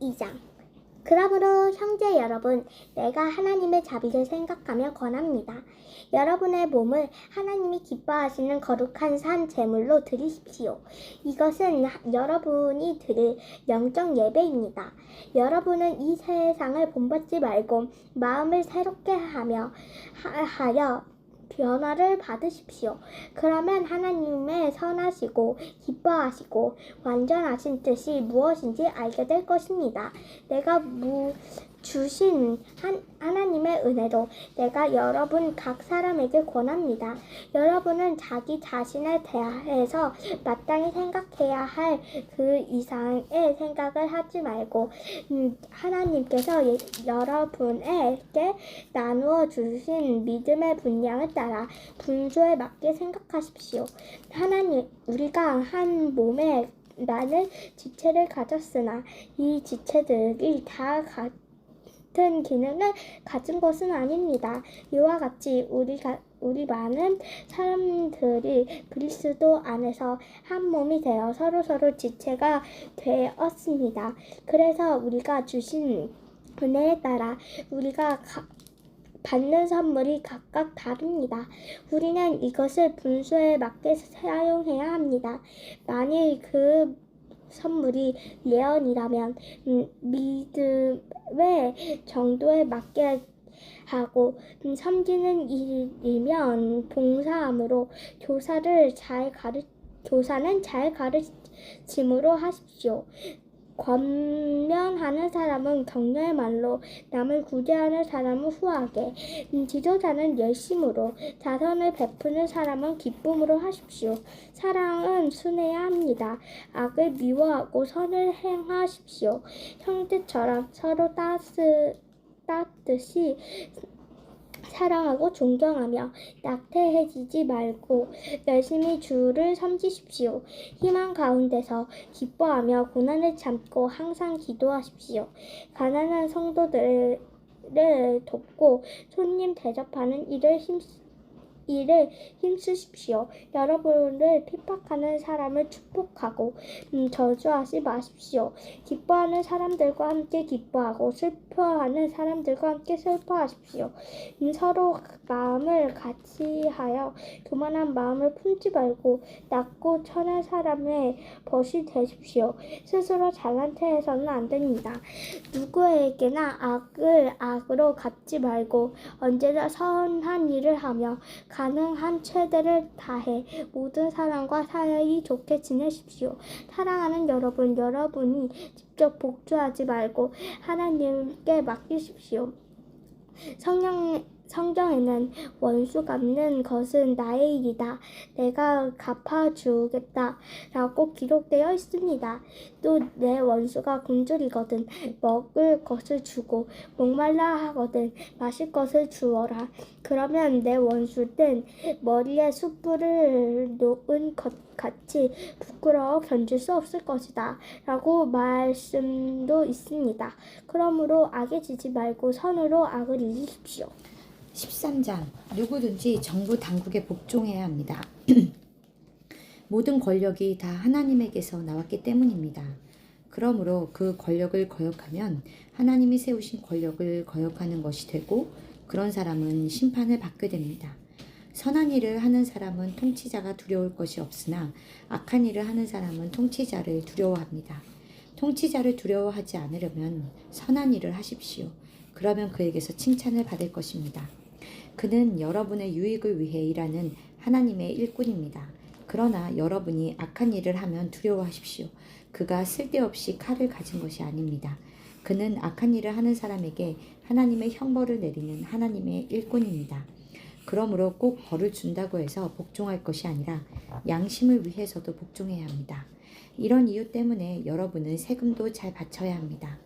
2장. 그러므로 형제 여러분, 내가 하나님의 자비를 생각하며 권합니다. 여러분의 몸을 하나님이 기뻐하시는 거룩한 산 제물로 드리십시오. 이것은 여러분이 드릴 영적 예배입니다. 여러분은 이 세상을 본받지 말고 마음을 새롭게 하여 변화를 받으십시오. 그러면 하나님의 선하시고 기뻐하시고 완전하신 뜻이 무엇인지 알게 될 것입니다. 내가 주신 하나님의 은혜로 내가 여러분 각 사람에게 권합니다. 여러분은 자기 자신에 대해서 마땅히 생각해야 할 그 이상의 생각을 하지 말고 하나님께서 여러분에게 나누어 주신 믿음의 분량을 따라 분수에 맞게 생각하십시오. 우리가 한 몸에 많은 지체를 가졌으나 이 지체들이 다 같은 기능을 가진 것은 아닙니다. 이와 같이 우리 많은 사람들이 그리스도 안에서 한 몸이 되어 서로 지체가 되었습니다. 그래서 우리가 주신 은혜에 따라 우리가 받는 선물이 각각 다릅니다. 우리는 이것을 분수에 맞게 사용해야 합니다. 만일 그 선물이 예언이라면 믿음의 정도에 맞게 하고 섬기는 일이면 봉사함으로 교사는 잘 가르침으로 하십시오. 권면하는 사람은 격려의 말로, 남을 구제하는 사람은 후하게, 지도자는 열심으로, 자선을 베푸는 사람은 기쁨으로 하십시오. 사랑은 순해야 합니다. 악을 미워하고 선을 행하십시오. 형제처럼 서로 따뜻이 사랑하고 존경하며 낙태해지지 말고 열심히 주를 섬기십시오. 희망 가운데서 기뻐하며 고난을 참고 항상 기도하십시오. 가난한 성도들을 돕고 손님 대접하는 일을 힘쓰십시오. 여러분을 핍박하는 사람을 축복하고 저주하지 마십시오. 기뻐하는 사람들과 함께 기뻐하고 슬퍼하는 사람들과 함께 슬퍼하십시오. 서로 마음을 같이하여 교만한 마음을 품지 말고 낮고 천한 사람의 벗이 되십시오. 스스로 잘난 체해서는 안 됩니다. 누구에게나 악을 악으로 갚지 말고 언제나 선한 일을 하며 가능한 최대를 다해 모든 사람과 사이 좋게 지내십시오. 사랑하는 여러분이 직접 복주하지 말고 하나님께 맡기십시오. 성경에는 원수 갚는 것은 나의 일이다. 내가 갚아주겠다. 라고 기록되어 있습니다. 또 내 원수가 굶주리거든 먹을 것을 주고 목말라 하거든 마실 것을 주어라. 그러면 내 원수는 머리에 숯불을 놓은 것 같이 부끄러워 견딜 수 없을 것이다. 라고 말씀도 있습니다. 그러므로 악에 지지 말고 선으로 악을 이기십시오. 13장. 누구든지 정부 당국에 복종해야 합니다. 모든 권력이 다 하나님에게서 나왔기 때문입니다. 그러므로 그 권력을 거역하면 하나님이 세우신 권력을 거역하는 것이 되고 그런 사람은 심판을 받게 됩니다. 선한 일을 하는 사람은 통치자가 두려울 것이 없으나 악한 일을 하는 사람은 통치자를 두려워합니다. 통치자를 두려워하지 않으려면 선한 일을 하십시오. 그러면 그에게서 칭찬을 받을 것입니다. 그는 여러분의 유익을 위해 일하는 하나님의 일꾼입니다. 그러나 여러분이 악한 일을 하면 두려워하십시오. 그가 쓸데없이 칼을 가진 것이 아닙니다. 그는 악한 일을 하는 사람에게 하나님의 형벌을 내리는 하나님의 일꾼입니다. 그러므로 꼭 벌을 준다고 해서 복종할 것이 아니라 양심을 위해서도 복종해야 합니다. 이런 이유 때문에 여러분은 세금도 잘 바쳐야 합니다.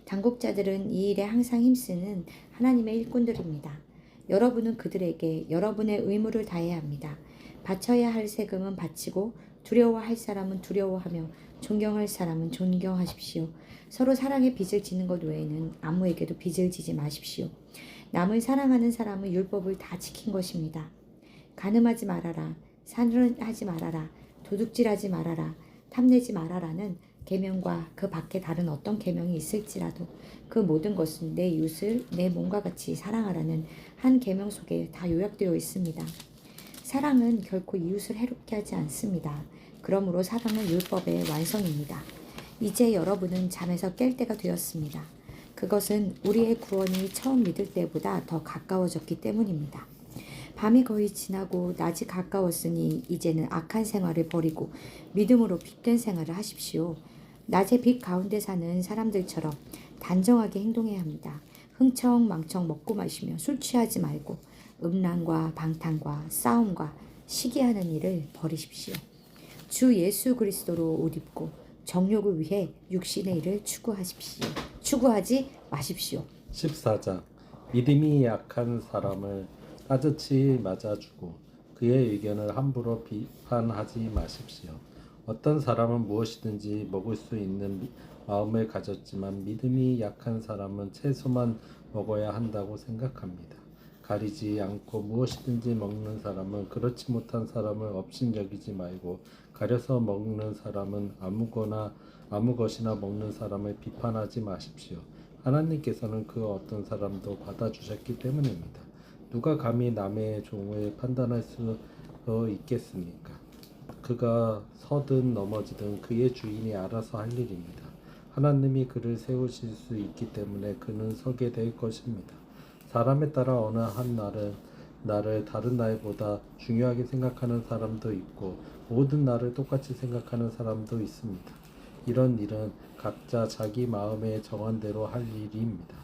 당국자들은 이 일에 항상 힘쓰는 하나님의 일꾼들입니다. 여러분은 그들에게 여러분의 의무를 다해야 합니다. 바쳐야 할 세금은 바치고 두려워할 사람은 두려워하며 존경할 사람은 존경하십시오. 서로 사랑의 빚을 지는 것 외에는 아무에게도 빚을 지지 마십시오. 남을 사랑하는 사람은 율법을 다 지킨 것입니다. 간음하지 말아라, 살인하지 말아라, 도둑질하지 말아라, 탐내지 말아라는 계명과 그 밖에 다른 어떤 계명이 있을지라도 그 모든 것은 내 이웃을 내 몸과 같이 사랑하라는 한 계명 속에 다 요약되어 있습니다. 사랑은 결코 이웃을 해롭게 하지 않습니다. 그러므로 사랑은 율법의 완성입니다. 이제 여러분은 잠에서 깰 때가 되었습니다. 그것은 우리의 구원이 처음 믿을 때보다 더 가까워졌기 때문입니다. 밤이 거의 지나고 낮이 가까웠으니 이제는 악한 생활을 버리고 믿음으로 빛된 생활을 하십시오. 낮의 빛 가운데 사는 사람들처럼 단정하게 행동해야 합니다. 흥청망청 먹고 마시며 술 취하지 말고 음란과 방탕과 싸움과 시기하는 일을 버리십시오. 주 예수 그리스도로 옷 입고 정욕을 위해 육신의 일을 추구하지 마십시오. 14장 믿음이 약한 사람을 따뜻이 맞아주고 그의 의견을 함부로 비판하지 마십시오. 어떤 사람은 무엇이든지 먹을 수 있는 마음을 가졌지만 믿음이 약한 사람은 채소만 먹어야 한다고 생각합니다. 가리지 않고 무엇이든지 먹는 사람은 그렇지 못한 사람을 업신여기지 말고 가려서 먹는 사람은 아무 것이나 먹는 사람을 비판하지 마십시오. 하나님께서는 그 어떤 사람도 받아주셨기 때문입니다. 누가 감히 남의 종을 판단할 수 있겠습니까? 그가 서든 넘어지든 그의 주인이 알아서 할 일입니다. 하나님이 그를 세우실 수 있기 때문에 그는 서게 될 것입니다. 사람에 따라 어느 한 날을 다른 날보다 중요하게 생각하는 사람도 있고 모든 날을 똑같이 생각하는 사람도 있습니다. 이런 일은 각자 자기 마음에 정한 대로 할 일입니다.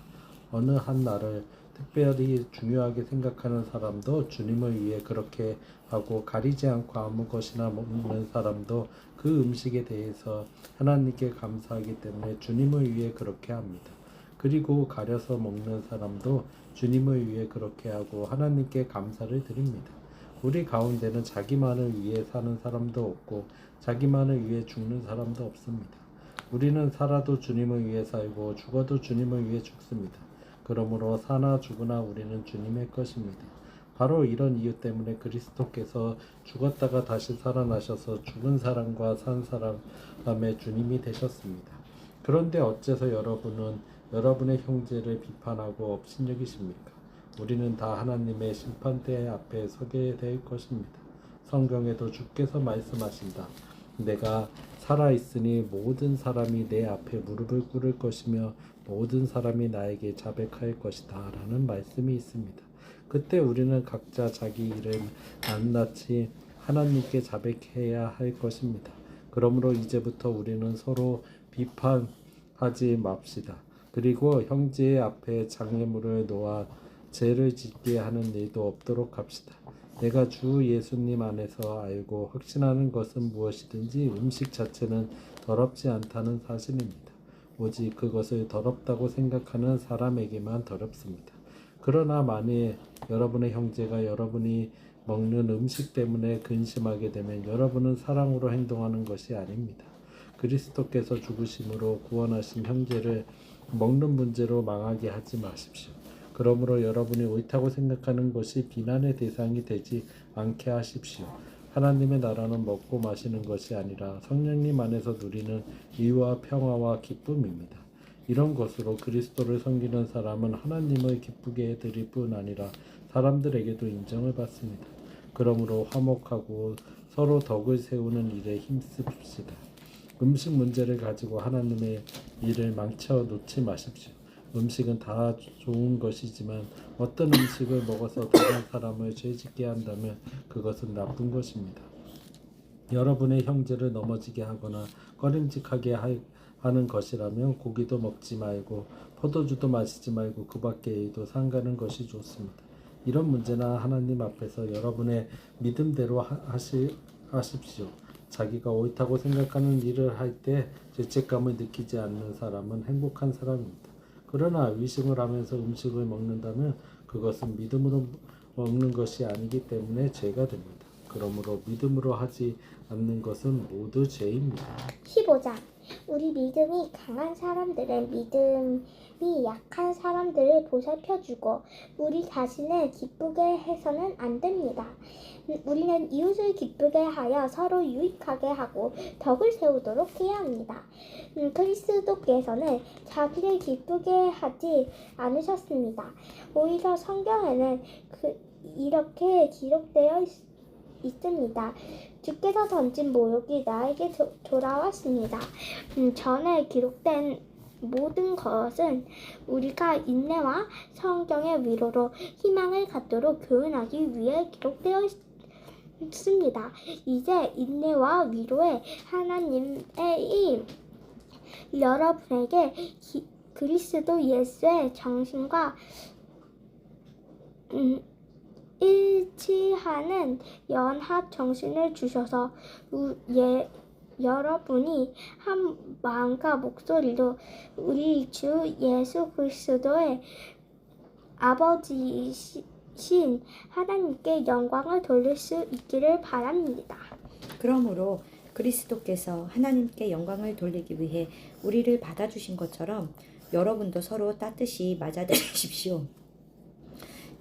어느 한 날을 특별히 중요하게 생각하는 사람도 주님을 위해 그렇게 하고 가리지 않고 아무 것이나 먹는 사람도 그 음식에 대해서 하나님께 감사하기 때문에 주님을 위해 그렇게 합니다. 그리고 가려서 먹는 사람도 주님을 위해 그렇게 하고 하나님께 감사를 드립니다. 우리 가운데는 자기만을 위해 사는 사람도 없고 자기만을 위해 죽는 사람도 없습니다. 우리는 살아도 주님을 위해 살고 죽어도 주님을 위해 죽습니다. 그러므로 사나 죽으나 우리는 주님의 것입니다. 바로 이런 이유 때문에 그리스도께서 죽었다가 다시 살아나셔서 죽은 사람과 산 사람의 주님이 되셨습니다. 그런데 어째서 여러분은 여러분의 형제를 비판하고 업신여기십니까? 우리는 다 하나님의 심판대 앞에 서게 될 것입니다. 성경에도 주께서 말씀하신다. 내가 살아있으니 모든 사람이 내 앞에 무릎을 꿇을 것이며 모든 사람이 나에게 자백할 것이다 라는 말씀이 있습니다. 그때 우리는 각자 자기 일을 낱낱이 하나님께 자백해야 할 것입니다. 그러므로 이제부터 우리는 서로 비판하지 맙시다. 그리고 형제 앞에 장애물을 놓아 죄를 짓게 하는 일도 없도록 합시다. 내가 주 예수님 안에서 알고 확신하는 것은 무엇이든지 음식 자체는 더럽지 않다는 사실입니다. 오직 그것을 더럽다고 생각하는 사람에게만 더럽습니다. 그러나 만일 여러분의 형제가 여러분이 먹는 음식 때문에 근심하게 되면 여러분은 사랑으로 행동하는 것이 아닙니다. 그리스도께서 죽으심으로 구원하신 형제를 먹는 문제로 망하게 하지 마십시오. 그러므로 여러분이 옳다고 생각하는 것이 비난의 대상이 되지 않게 하십시오. 하나님의 나라는 먹고 마시는 것이 아니라 성령님 안에서 누리는 의와 평화와 기쁨입니다. 이런 것으로 그리스도를 섬기는 사람은 하나님을 기쁘게 해드릴 뿐 아니라 사람들에게도 인정을 받습니다. 그러므로 화목하고 서로 덕을 세우는 일에 힘씁시다. 음식 문제를 가지고 하나님의 일을 망쳐 놓지 마십시오. 음식은 다 좋은 것이지만 어떤 음식을 먹어서 다른 사람을 죄짓게 한다면 그것은 나쁜 것입니다. 여러분의 형제를 넘어지게 하거나 꺼림직하게 하는 것이라면 고기도 먹지 말고 포도주도 마시지 말고 그 밖의 일도 삼가는 것이 좋습니다. 이런 문제나 하나님 앞에서 여러분의 믿음대로 하십시오. 자기가 옳다고 생각하는 일을 할 때 죄책감을 느끼지 않는 사람은 행복한 사람입니다. 그러나 의심을 하면서 음식을 먹는다면 그것은 믿음으로 먹는 것이 아니기 때문에 죄가 됩니다. 그러므로 믿음으로 하지 않는 것은 모두 죄입니다. 15장 우리 믿음이 강한 사람들은 믿음이 약한 사람들을 보살펴주고 우리 자신을 기쁘게 해서는 안 됩니다. 우리는 이웃을 기쁘게 하여 서로 유익하게 하고 덕을 세우도록 해야 합니다. 그리스도께서는 자기를 기쁘게 하지 않으셨습니다. 오히려 성경에는 이렇게 기록되어 있습니다. 주께서 던진 모욕이 나에게 돌아왔습니다. 전에 기록된 모든 것은 우리가 인내와 성경의 위로로 희망을 갖도록 교훈하기 위해 기록되어 있습니다. 이제 인내와 위로의 하나님의 여러분에게 그리스도 예수의 정신과 일치하는 연합 정신을 주셔서 여러분이 한 마음과 목소리로 우리 주 예수 그리스도의 아버지신 하나님께 영광을 돌릴 수 있기를 바랍니다. 그러므로 그리스도께서 하나님께 영광을 돌리기 위해 우리를 받아주신 것처럼 여러분도 서로 따뜻이 맞아들이십시오.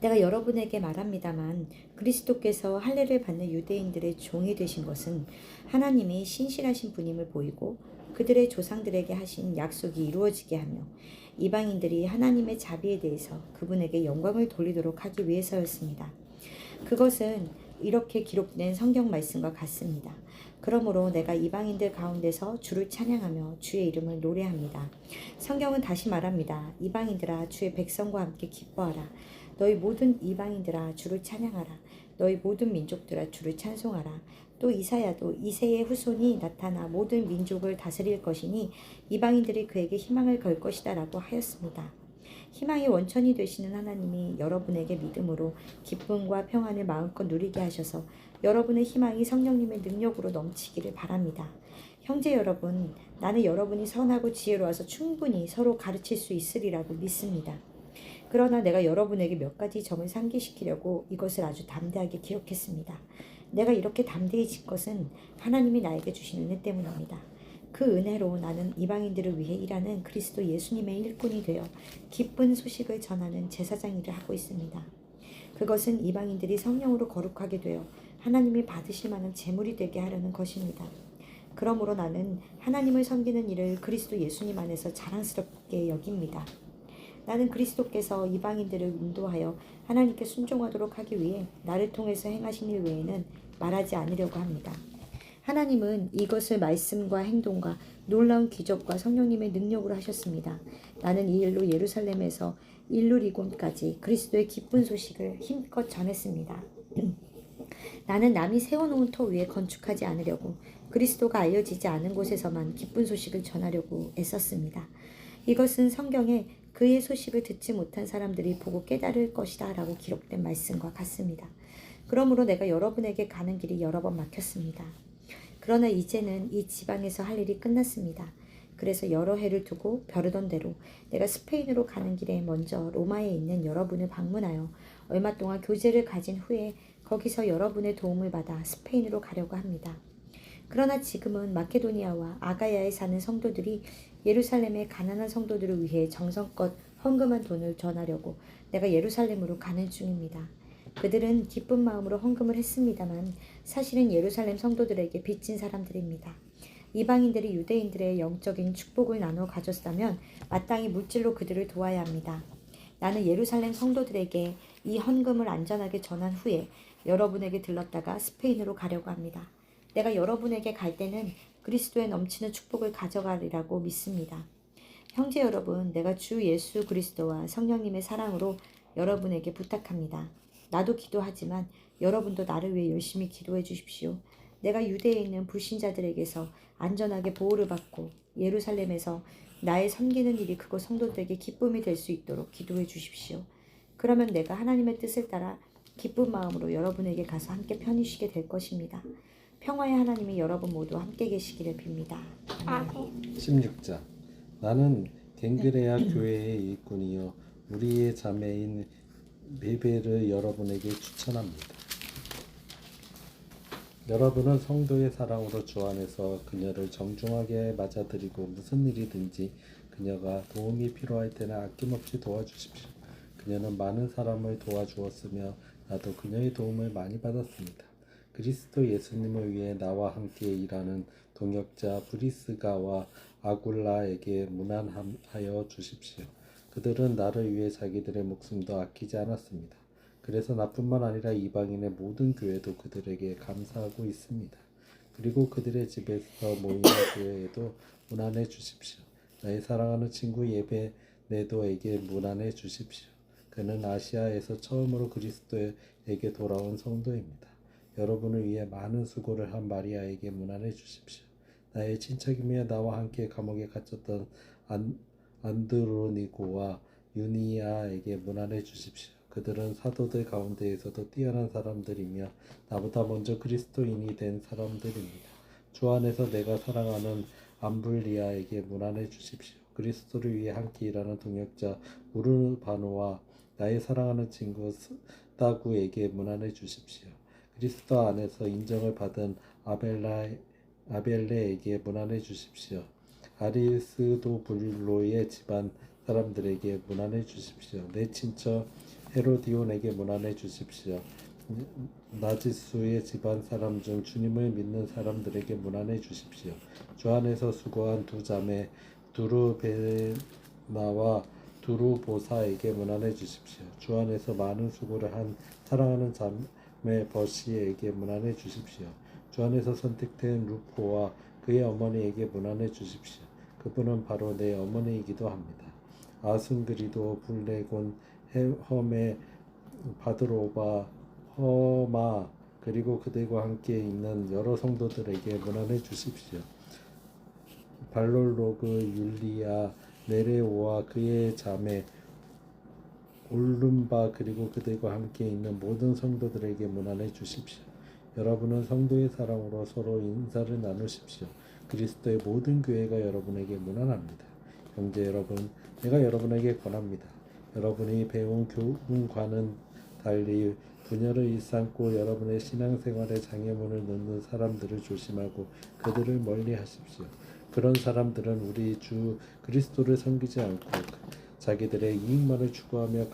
내가 여러분에게 말합니다만 그리스도께서 할례를 받는 유대인들의 종이 되신 것은 하나님이 신실하신 분임을 보이고 그들의 조상들에게 하신 약속이 이루어지게 하며 이방인들이 하나님의 자비에 대해서 그분에게 영광을 돌리도록 하기 위해서였습니다. 그것은 이렇게 기록된 성경 말씀과 같습니다. 그러므로 내가 이방인들 가운데서 주를 찬양하며 주의 이름을 노래합니다. 성경은 다시 말합니다. 이방인들아 주의 백성과 함께 기뻐하라. 너희 모든 이방인들아 주를 찬양하라. 너희 모든 민족들아 주를 찬송하라. 또 이사야도 이새의 후손이 나타나 모든 민족을 다스릴 것이니 이방인들이 그에게 희망을 걸 것이다 라고 하였습니다. 희망의 원천이 되시는 하나님이 여러분에게 믿음으로 기쁨과 평안을 마음껏 누리게 하셔서 여러분의 희망이 성령님의 능력으로 넘치기를 바랍니다. 형제 여러분, 나는 여러분이 선하고 지혜로워서 충분히 서로 가르칠 수 있으리라고 믿습니다. 그러나 내가 여러분에게 몇 가지 점을 상기시키려고 이것을 아주 담대하게 기록했습니다. 내가 이렇게 담대해진 것은 하나님이 나에게 주신 은혜 때문입니다. 그 은혜로 나는 이방인들을 위해 일하는 그리스도 예수님의 일꾼이 되어 기쁜 소식을 전하는 제사장 일을 하고 있습니다. 그것은 이방인들이 성령으로 거룩하게 되어 하나님이 받으실 만한 제물이 되게 하려는 것입니다. 그러므로 나는 하나님을 섬기는 일을 그리스도 예수님 안에서 자랑스럽게 여깁니다. 나는 그리스도께서 이방인들을 인도하여 하나님께 순종하도록 하기 위해 나를 통해서 행하신 일 외에는 말하지 않으려고 합니다. 하나님은 이것을 말씀과 행동과 놀라운 기적과 성령님의 능력으로 하셨습니다. 나는 이 일로 예루살렘에서 일루리곤까지 그리스도의 기쁜 소식을 힘껏 전했습니다. 나는 남이 세워놓은 터 위에 건축하지 않으려고 그리스도가 알려지지 않은 곳에서만 기쁜 소식을 전하려고 애썼습니다. 이것은 성경에 그의 소식을 듣지 못한 사람들이 보고 깨달을 것이다 라고 기록된 말씀과 같습니다. 그러므로 내가 여러분에게 가는 길이 여러 번 막혔습니다. 그러나 이제는 이 지방에서 할 일이 끝났습니다. 그래서 여러 해를 두고 벼르던 대로 내가 스페인으로 가는 길에 먼저 로마에 있는 여러분을 방문하여 얼마 동안 교제를 가진 후에 거기서 여러분의 도움을 받아 스페인으로 가려고 합니다. 그러나 지금은 마케도니아와 아가야에 사는 성도들이 예루살렘의 가난한 성도들을 위해 정성껏 헌금한 돈을 전하려고 내가 예루살렘으로 가는 중입니다. 그들은 기쁜 마음으로 헌금을 했습니다만 사실은 예루살렘 성도들에게 빚진 사람들입니다. 이방인들이 유대인들의 영적인 축복을 나눠 가졌다면 마땅히 물질로 그들을 도와야 합니다. 나는 예루살렘 성도들에게 이 헌금을 안전하게 전한 후에 여러분에게 들렀다가 스페인으로 가려고 합니다. 내가 여러분에게 갈 때는 그리스도의 넘치는 축복을 가져가리라고 믿습니다. 형제 여러분, 내가 주 예수 그리스도와 성령님의 사랑으로 여러분에게 부탁합니다. 나도 기도하지만 여러분도 나를 위해 열심히 기도해 주십시오. 내가 유대에 있는 불신자들에게서 안전하게 보호를 받고 예루살렘에서 나의 섬기는 일이 그곳 성도들에게 기쁨이 될 수 있도록 기도해 주십시오. 그러면 내가 하나님의 뜻을 따라 기쁜 마음으로 여러분에게 가서 함께 편히 쉬게 될 것입니다. 평화의 하나님이 여러분 모두 함께 계시기를 빕니다. 아멘. 16장. 나는 갱그레아 교회의 일꾼이요 우리의 자매인 베베를 여러분에게 추천합니다. 여러분은 성도의 사랑으로 주 안에서 그녀를 정중하게 맞아들이고 무슨 일이든지 그녀가 도움이 필요할 때는 아낌없이 도와주십시오. 그녀는 많은 사람을 도와주었으며 나도 그녀의 도움을 많이 받았습니다. 그리스도 예수님을 위해 나와 함께 일하는 동역자 브리스가와 아굴라에게 문안하여 주십시오. 그들은 나를 위해 자기들의 목숨도 아끼지 않았습니다. 그래서 나뿐만 아니라 이방인의 모든 교회도 그들에게 감사하고 있습니다. 그리고 그들의 집에서 모이는 교회에도 문안해 주십시오. 나의 사랑하는 친구 예베네도에게 문안해 주십시오. 그는 아시아에서 처음으로 그리스도에게 돌아온 성도입니다. 여러분을 위해 많은 수고를 한 마리아에게 문안해 주십시오. 나의 친척이며 나와 함께 감옥에 갇혔던 안드로니고와 유니아에게 문안해 주십시오. 그들은 사도들 가운데에서도 뛰어난 사람들이며 나보다 먼저 그리스도인이 된 사람들입니다. 주 안에서 내가 사랑하는 암블리아에게 문안해 주십시오. 그리스도를 위해 함께 일하는 동역자 우르바노와 나의 사랑하는 친구 스다구에게 문안해 주십시오. 그리스도 안에서 인정을 받은 아벨레에게 문안해 주십시오. 아리스도블로의 집안 사람들에게 문안해 주십시오. 내 친척 헤로디온에게 문안해 주십시오. 나지수의 집안 사람 중 주님을 믿는 사람들에게 문안해 주십시오. 주 안에서 수고한 두 자매 두루베나와 두루보사에게 문안해 주십시오. 주 안에서 많은 수고를 한 사랑하는 자매 버시에게 문안해 주십시오. 주 안에서 선택된 루포와 그의 어머니에게 문안해 주십시오. 그분은 바로 내 어머니이기도 합니다. 아순그리도 블레곤 험의 바드로바 허마 그리고 그들과 함께 있는 여러 성도들에게 문안해 주십시오. 발롤로그 율리아 네레오와 그의 자매 올룸바 그리고 그들과 함께 있는 모든 성도들에게 문안해 주십시오. 여러분은 성도의 사랑으로 서로 인사를 나누십시오. 그리스도의 모든 교회가 여러분에게 문안합니다. 형제 여러분, 내가 여러분에게 권합니다. 여러분이 배운 교훈과는 달리 분열을 일삼고 여러분의 신앙생활에 장애물을 넣는 사람들을 조심하고 그들을 멀리하십시오. 그런 사람들은 우리 주 그리스도를 섬기지 않고 자기들의 이익만을 추구하며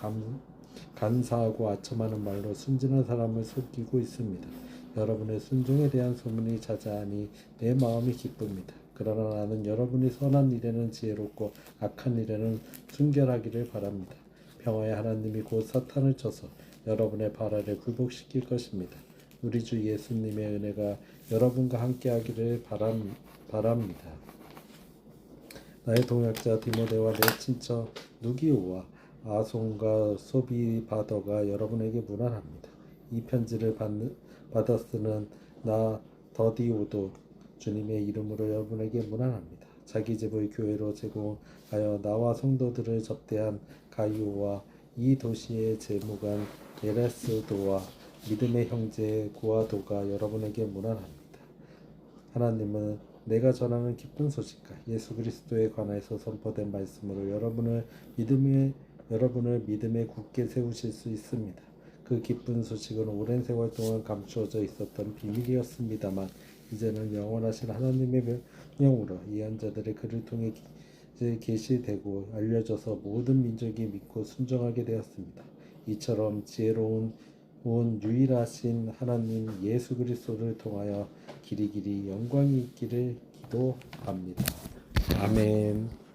간사하고 아첨하는 말로 순진한 사람을 속이고 있습니다. 여러분의 순종에 대한 소문이 자자하니 내 마음이 기쁩니다. 그러나 나는 여러분이 선한 일에는 지혜롭고 악한 일에는 순결하기를 바랍니다. 평화의 하나님이 곧 사탄을 쳐서 여러분의 발아를 굴복시킬 것입니다. 우리 주 예수님의 은혜가 여러분과 함께하기를 바랍니다. 나의 동역자 디모데와 내 친척 누기오와 아송과 소비바더가 여러분에게 문안합니다. 이 편지를 받아 쓰는 나 더디오도 주님의 이름으로 여러분에게 문안합니다. 자기 집을 교회로 제공하여 나와 성도들을 접대한 가이오와 이 도시의 재무관 에레스도와 믿음의 형제 구아도가 여러분에게 문안합니다. 하나님은 내가 전하는 기쁜 소식과 예수 그리스도에 관해서 선포된 말씀으로 여러분을 믿음에 굳게 세우실 수 있습니다. 그 기쁜 소식은 오랜 세월 동안 감추어져 있었던 비밀이었습니다만 이제는 영원하신 하나님의 명령으로 예언자들의 글을 통해 계시되고 알려져서 모든 민족이 믿고 순종하게 되었습니다. 이처럼 지혜로운 유일하신 하나님 예수 그리스도를 통하여 길이 영광이 있기를 기도합니다. 아멘.